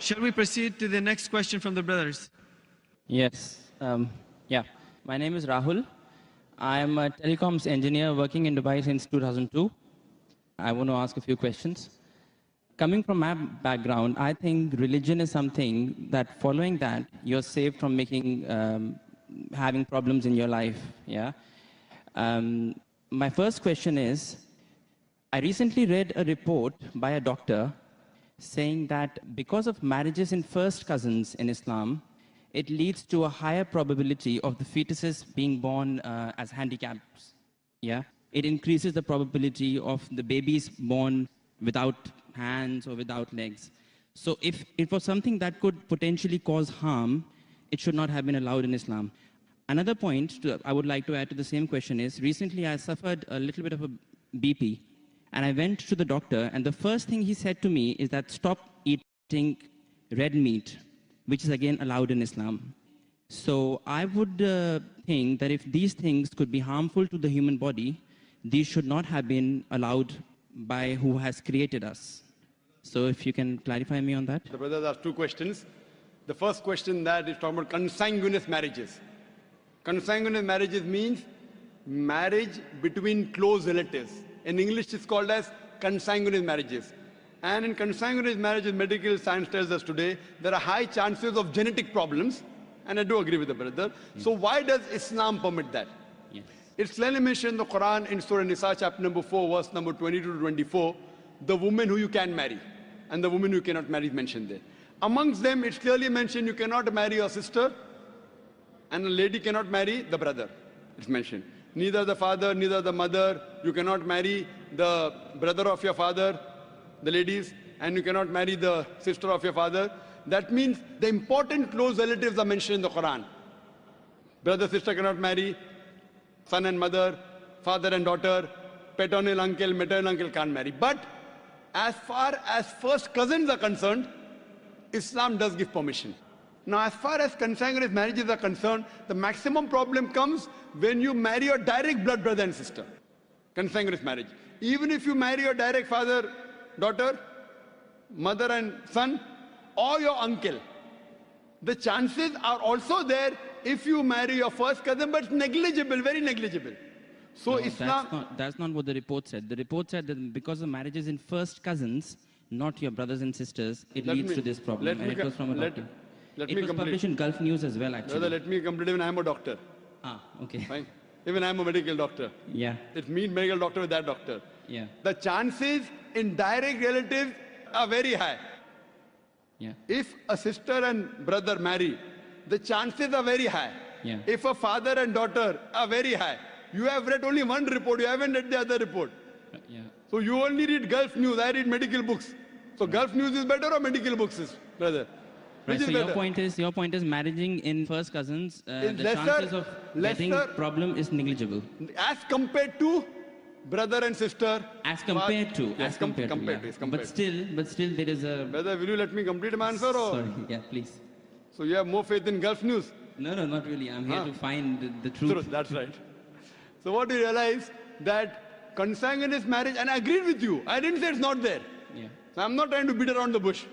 Shall we proceed to the next question from the brothers? Yes. Yeah. My name is Rahul. I am a telecoms engineer working in Dubai since 2002. I want to ask a few questions. Coming from my background, I think religion is something that following that, you're saved from making, having problems in your life. Yeah. My first question is, I recently read a report by a doctor saying that because of marriages in first cousins in Islam, it leads to a higher probability of the fetuses being born as handicaps. Yeah, it increases the probability of the babies born without hands or without legs. So if it was something that could potentially cause harm, it should not have been allowed in Islam. Another point I would like to add to the same question is, recently I suffered a little bit of a BP, and I went to the doctor, and the first thing he said to me is that stop eating red meat, which is again allowed in Islam. So I would think that if these things could be harmful to the human body, these should not have been allowed by who has created us. So if you can clarify me on that. The brothers asked two questions. The first question that is talking about consanguineous marriages. Consanguineous marriages means marriage between close relatives. In English, it's called as consanguineous marriages. And in consanguineous marriages, medical science tells us today, there are high chances of genetic problems. And I do agree with the brother. So why does Islam permit that? Yes. It's clearly mentioned in the Quran in Surah Nisa, chapter number 4, verse number 22 to 24, the woman who you can marry and the woman who you cannot marry is mentioned there. Amongst them, it's clearly mentioned you cannot marry your sister and a lady cannot marry the brother. It's mentioned. Neither the father, neither the mother. You cannot marry the brother of your father, the ladies, and you cannot marry the sister of your father. That means the important close relatives are mentioned in the Quran. Brother, sister cannot marry, son and mother, father and daughter, paternal uncle, maternal uncle can't marry. But as far as first cousins are concerned, Islam does give permission. Now, as far as consanguineous marriages are concerned, the maximum problem comes when you marry your direct blood brother and sister. Consanguineous marriage. Even if you marry your direct father, daughter, mother and son, or your uncle, the chances are also there if you marry your first cousin, but negligible, very negligible. So no, Islam... That's not what the report said. The report said that because of marriages in first cousins, not your brothers and sisters, it leads to this problem. And it was from a doctor. It was published in Gulf News as well, actually. Brother, let me complete. Even I am a doctor. Ah, okay. Fine. Even I am a medical doctor. Yeah. It means medical doctor with that doctor. Yeah. The chances in direct relatives are very high. Yeah. If a sister and brother marry, the chances are very high. Yeah. If a father and daughter are very high. You have read only one report, you haven't read the other report. Yeah. So you only read Gulf News, I read medical books. So Gulf News is better or medical books is, brother? Right, so your point is marrying in first cousins, the chances of getting problem is negligible. As compared to brother and sister. As compared to. Yes, compared to. But still there is a... Brother, will you let me complete my answer? Or? Sorry, yeah, please. So you have more faith in Gulf News? No, not really. I'm here to find the truth. That's right. So what we realize that consanguineous marriage, and I agreed with you. I didn't say it's not there. Yeah. So I'm not trying to beat around the bush.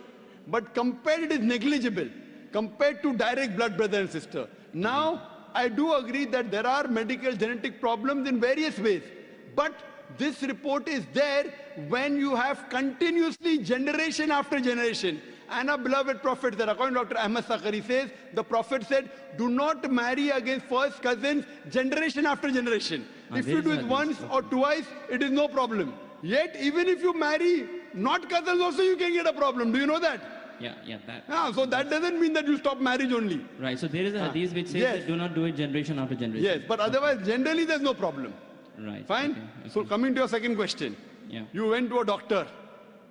But compared, it is negligible compared to direct blood brother and sister. Now, I do agree that there are medical genetic problems in various ways. But this report is there when you have continuously generation after generation. And our beloved Prophet said, according to Dr. Ahmad Zakir says, the Prophet said, do not marry against first cousins generation after generation. If you do it once or twice, it is no problem. Yet, even if you marry not cousins also, you can get a problem. Do you know that? Yeah, that. So that doesn't mean that you stop marriage only. Right, so there is a hadith which says that do not do it generation after generation. Yes, but otherwise, generally there's no problem. Right. Fine? Okay. So coming to your second question. Yeah. You went to a doctor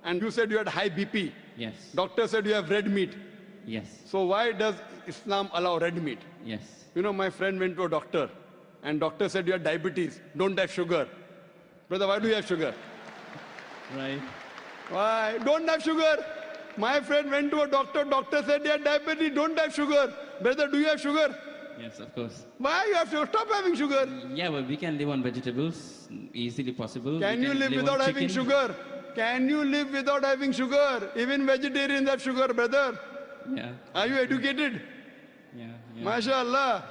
and you said you had high BP. Yes. Doctor said you have red meat. Yes. So why does Islam allow red meat? Yes. You know, my friend went to a doctor and doctor said you have diabetes, don't have sugar. Brother, why do you have sugar? Right. Why? Don't have sugar. My friend went to a doctor, doctor said you have diabetes, don't have sugar. Brother, do you have sugar? Yes, of course. Why you have sugar? Stop having sugar. Yeah, well, we can live on vegetables, easily possible. Can you live without having sugar? Can you live without having sugar? Even vegetarians have sugar, brother. Yeah. Are you educated? Yeah. Yeah. MashaAllah.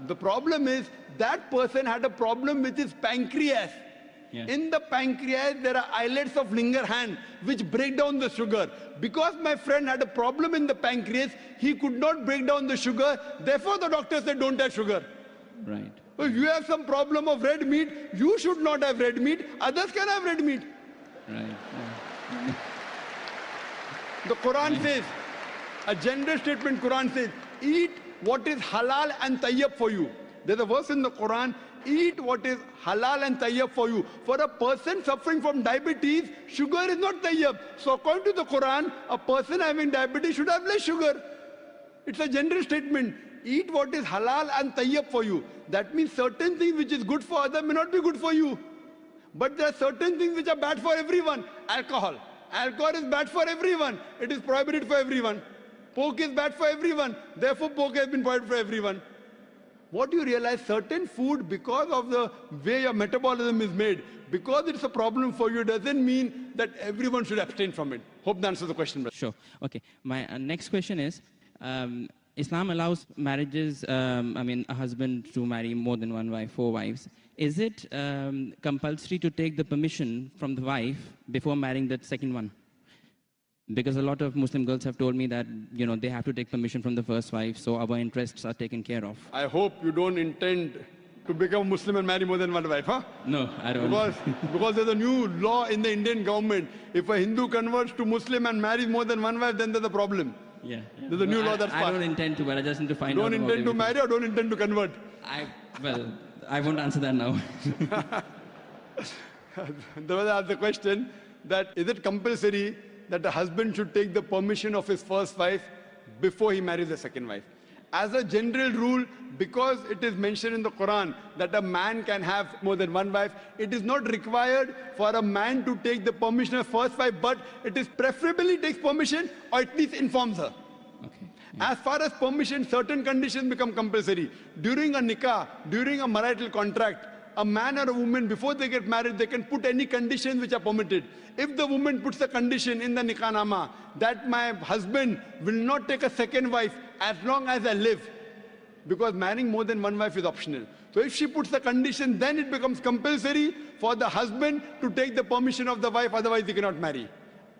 The problem is that person had a problem with his pancreas. Yeah. In the pancreas, there are islets of Langerhans which break down the sugar. Because my friend had a problem in the pancreas, he could not break down the sugar. Therefore, the doctor said, don't have sugar. Right. If you have some problem of red meat, you should not have red meat. Others can have red meat. Right. Yeah. The Quran says, a general statement, Quran says, eat what is halal and tayyib for you. There's a verse in the Quran, eat what is halal and tayyib for you. For a person suffering from diabetes, sugar is not tayyib. So according to the Quran, a person having diabetes should have less sugar. It's a general statement. Eat what is halal and tayyib for you. That means certain things which is good for others may not be good for you. But there are certain things which are bad for everyone. Alcohol. Alcohol is bad for everyone. It is prohibited for everyone. Pork is bad for everyone. Therefore, pork has been prohibited for everyone. What you realize, certain food, because of the way your metabolism is made, because it's a problem for you, doesn't mean that everyone should abstain from it. Hope that answers the question, brother. Sure. Okay. My next question is, Islam allows marriages, a husband to marry more than one wife, 4 wives. Is it compulsory to take the permission from the wife before marrying that second one? Because a lot of Muslim girls have told me that, they have to take permission from the first wife, so our interests are taken care of. I hope you don't intend to become Muslim and marry more than one wife, huh? No, I don't. Because there's a new law in the Indian government. If a Hindu converts to Muslim and marries more than one wife, then there's a problem. Yeah. There's a new law that's passed. I don't intend to, but I just need to find out. Don't intend to marry or don't intend to convert? I won't answer that now. There was the question that is it compulsory that a husband should take the permission of his first wife before he marries the second wife? As a general rule, because it is mentioned in the Quran that a man can have more than one wife, it is not required for a man to take the permission of first wife, but it is preferably takes permission or at least informs her. Okay. As far as permission, certain conditions become compulsory. During a nikah, during a marital contract, a man or a woman, before they get married, they can put any conditions which are permitted. If the woman puts a condition in the nikah nama that my husband will not take a second wife as long as I live, because marrying more than one wife is optional. So if she puts the condition, then it becomes compulsory for the husband to take the permission of the wife, otherwise he cannot marry.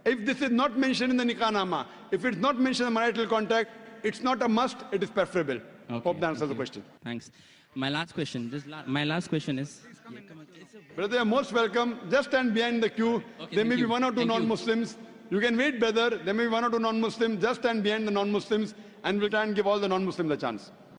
If this is not mentioned in the nikah nama, if it's not mentioned in the marital contract, it's not a must, it is preferable. Okay, Hope that answers the question. Thanks. My last question, my last question is... Brother, you're most welcome. Just stand behind the queue. Okay, There may thank be you. one or two Thank you. non-Muslims. You can wait, brother. There may be one or two non-Muslims. Just stand behind the non-Muslims and we'll try and give all the non-Muslims a chance.